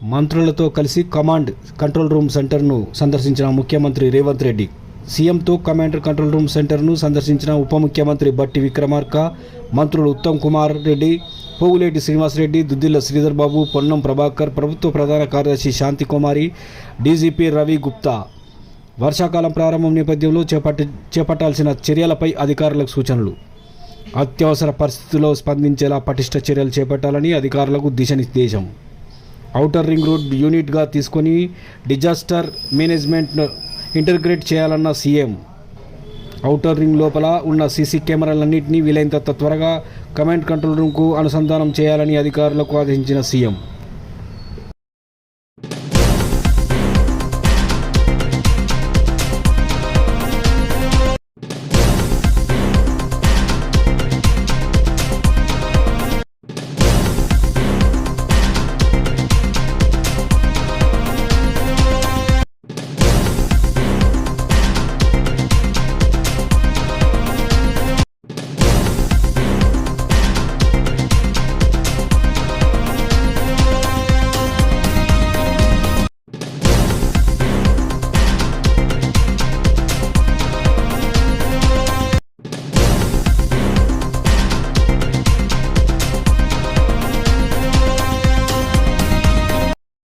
మంత్రులతో కలిసి command control room సెంటర్ను సందర్శించిన ముఖ్యమంత్రి రేవంత్ రెడ్డి. సీఎంతో కమాండ్ కంట్రోల్ రూమ్ సెంటర్ను సందర్శించిన ఉప ముఖ్యమంత్రి బట్టి విక్రమార్క, మంత్రులు ఉత్తమ్ కుమార్ రెడ్డి, పోగులేటి శ్రీనివాసరెడ్డి, దుద్దిల్ల శ్రీధర్ బాబు, పొన్నం ప్రభాకర్, ప్రభుత్వ ప్రధాన కార్యదర్శి శాంతికుమారి, డీజీపీ రవి గుప్తా. వర్షాకాలం ప్రారంభం నేపథ్యంలో చేపట్టాల్సిన చర్యలపై అధికారులకు సూచనలు. అత్యవసర పరిస్థితుల్లో స్పందించేలా పటిష్ట చర్యలు చేపట్టాలని అధికారులకు దిశానిర్దేశం. ఔటర్ రింగ్ రోడ్ యూనిట్గా తీసుకొని డిజాస్టర్ మేనేజ్మెంట్ ఇంటర్గ్రేట్ చేయాలన్న సీఎం. ఔటర్ రింగ్ లోపల ఉన్న సీసీ కెమెరాలన్నింటినీ వీలైనంత త్వరగా కమాండ్ కంట్రోల్ రూమ్కు అనుసంధానం చేయాలని అధికారులకు ఆదేశించిన సీఎం.